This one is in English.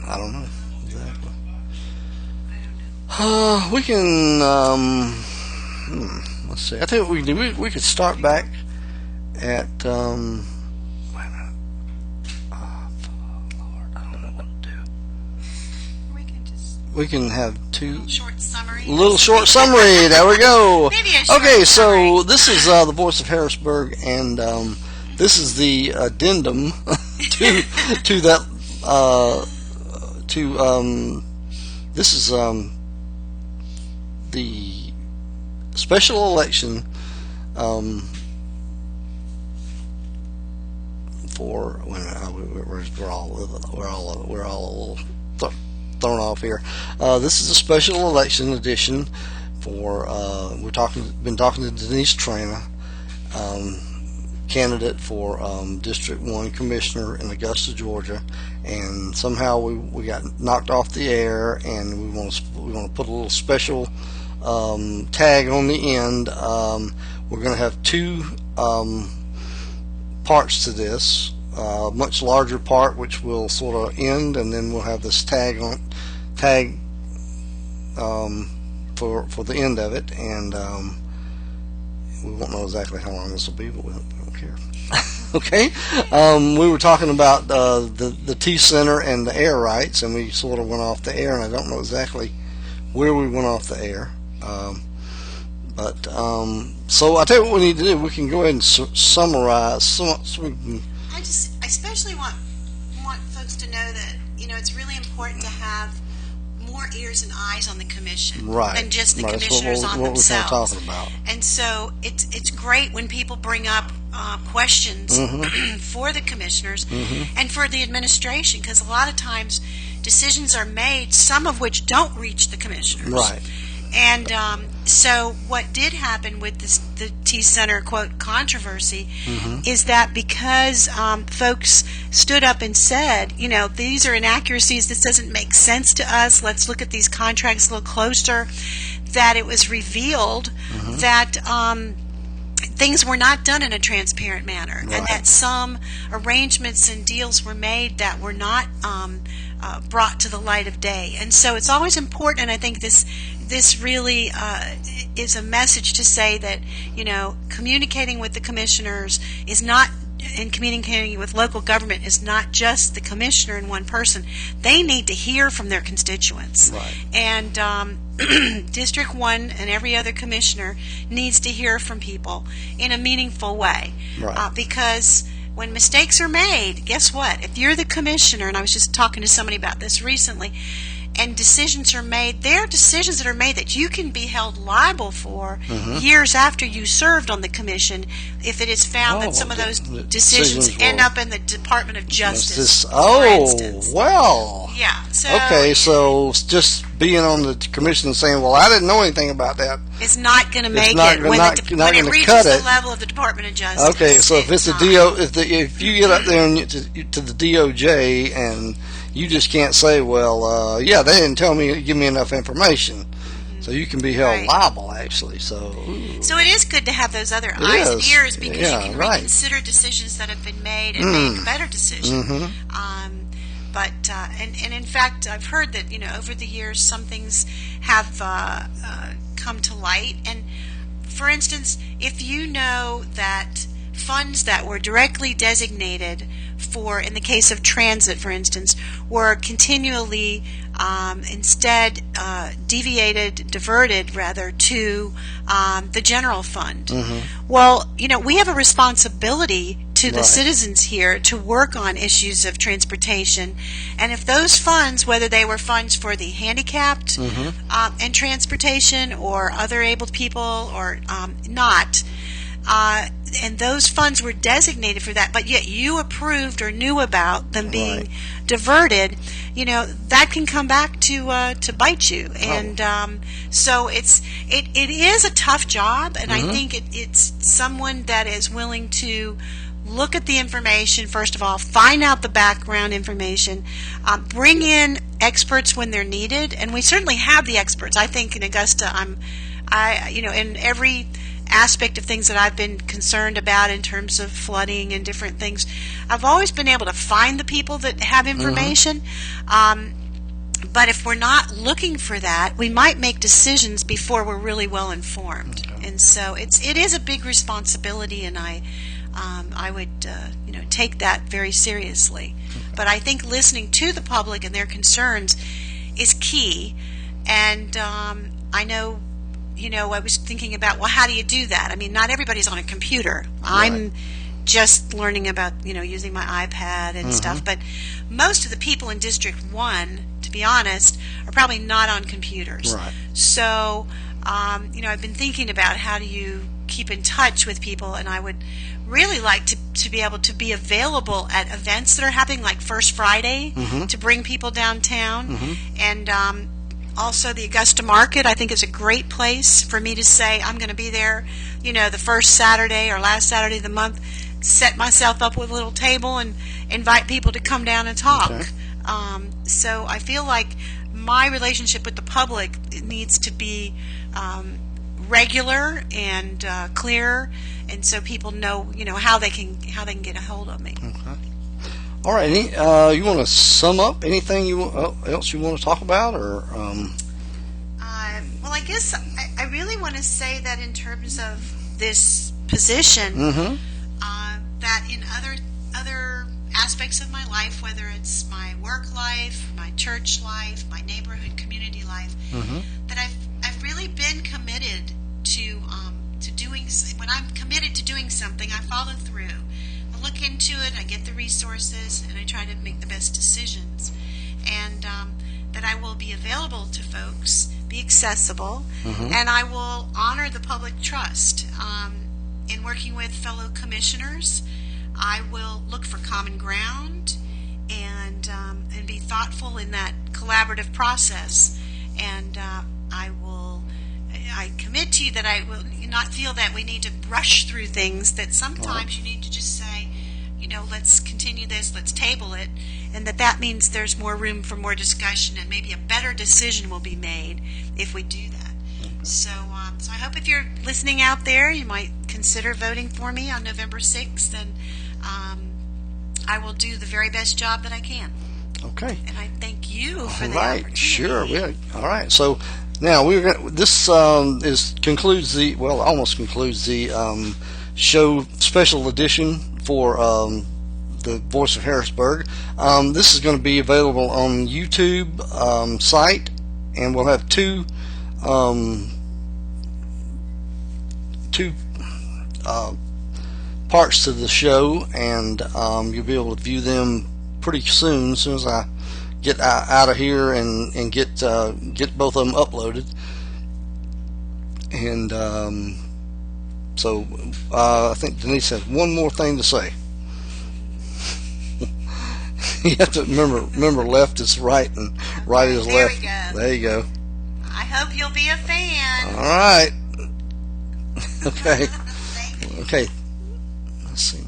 I don't know exactly. We can. Let's see. I think what we can do. We could start back at. Wait a minute. Lord, I don't know what to do. We can have two. Short summary. Little short summary. There we go. Maybe a short Okay, summary. so this is the Voice of Harrisburg, and this is the addendum to that. This is the special election for. Wait a minute, we're all a little thrown off here. This is a special election edition for. Been talking to Denice Traina, candidate for District 1 Commissioner in Augusta, Georgia, and somehow we got knocked off the air, and we want to put a little special tag on the end. We're going to have two parts to this. Much larger part, which will sort of end, and then we'll have this tag for the end of it, and we won't know exactly how long this will be, but we don't care. Okay, we were talking about the T Center and the air rights, and we sort of went off the air, and I don't know exactly where we went off the air. So I tell you what we need to do. We can go ahead and summarize. So we can, I especially want folks to know that it's really important to have more ears and eyes on the commission than just the commissioners on themselves. What we're talking about. And so it's great when people bring up questions for the commissioners and for the administration, because a lot of times decisions are made, some of which don't reach the commissioners. Right. And so what did happen with the T-Center, quote, controversy is that because folks stood up and said, these are inaccuracies, this doesn't make sense to us, let's look at these contracts a little closer, that it was revealed that things were not done in a transparent manner, and that some arrangements and deals were made that were not brought to the light of day. And so it's always important, and I think this really is a message to say that, communicating with the commissioners is not, and communicating with local government is not just the commissioner and one person. They need to hear from their constituents. Right. And District 1 and every other commissioner needs to hear from people in a meaningful way. Right. Because when mistakes are made, guess what? If you're the commissioner, and I was just talking to somebody about this recently, and decisions are made, there are decisions that are made that you can be held liable for years after you served on the commission if it is found that some of those decisions end up in the Department of Justice, for instance. Well. Yeah. So okay, so just being on the commission and saying, well, I didn't know anything about that. It's not going to make it when it reaches the level of the Department of Justice. Okay, so if it's if you get up there and to the DOJ and you just can't say, well, yeah, they didn't give me enough information. So you can be held liable, actually. So it is good to have those other eyes and ears, because you can reconsider decisions that have been made and make better decisions. And in fact, I've heard that over the years some things have come to light. And for instance, if you know that funds that were directly designated for, in the case of transit, for instance, were continually instead diverted rather to the general fund. Well, we have a responsibility to the citizens here to work on issues of transportation, and if those funds, whether they were funds for the handicapped and transportation or other abled people or not, and those funds were designated for that, but yet you approved or knew about them being diverted, that can come back to bite you. And so it is a tough job, and I think it's someone that is willing to look at the information, first of all, find out the background information, bring in experts when they're needed, and we certainly have the experts. I think in Augusta, in every aspect of things that I've been concerned about in terms of flooding and different things, I've always been able to find the people that have information. But if we're not looking for that, we might make decisions before we're really well informed. Okay. And so it is a big responsibility, and I would take that very seriously. Okay. But I think listening to the public and their concerns is key. And I know, I was thinking about, well, how do you do that? I mean, not everybody's on a computer. Right. I'm just learning about using my iPad and stuff. But most of the people in District 1, to be honest, are probably not on computers. Right. So, I've been thinking about how do you keep in touch with people, and I would really like to be able to be available at events that are happening, like First Friday, to bring people downtown. And also the Augusta Market, I think, is a great place for me to say, I'm going to be there, the first Saturday or last Saturday of the month, set myself up with a little table and invite people to come down and talk. Okay. So I feel like my relationship with the public needs to be regular and clear, and so people know how they can get a hold of me. Okay. All right. You want to sum up anything else you want to talk about, or? Well, I guess I really want to say that in terms of this position, that in other aspects of my life, whether it's my work life, my church life, my neighborhood community life, that I've really been committed to doing. When I'm committed to doing something, I follow through. I look into it, I get the resources, and I try to make the best decisions. And that I will be available to folks, be accessible, and I will honor the public trust. In working with fellow commissioners, I will look for common ground and be thoughtful in that collaborative process. And I commit to you that I will not feel that we need to rush through things, that sometimes you need to just say, let's continue this, let's table it, and that means there's more room for more discussion, and maybe a better decision will be made if we do that. So I hope if you're listening out there, you might consider voting for me on November 6th, and I will do the very best job that I can. Okay. And I thank you for the opportunity. Sure. Yeah. All right. So now this almost concludes the show special edition for the Voice of Harrisburg. This is going to be available on YouTube site, and we'll have two parts to the show, and you'll be able to view them pretty soon. As soon as I get out of here and get both of them uploaded. And so I think Denice has one more thing to say. You have to remember left is right and right is left. There you go. I hope you'll be a fan. All right. Okay. Thank you. Okay. Let's see.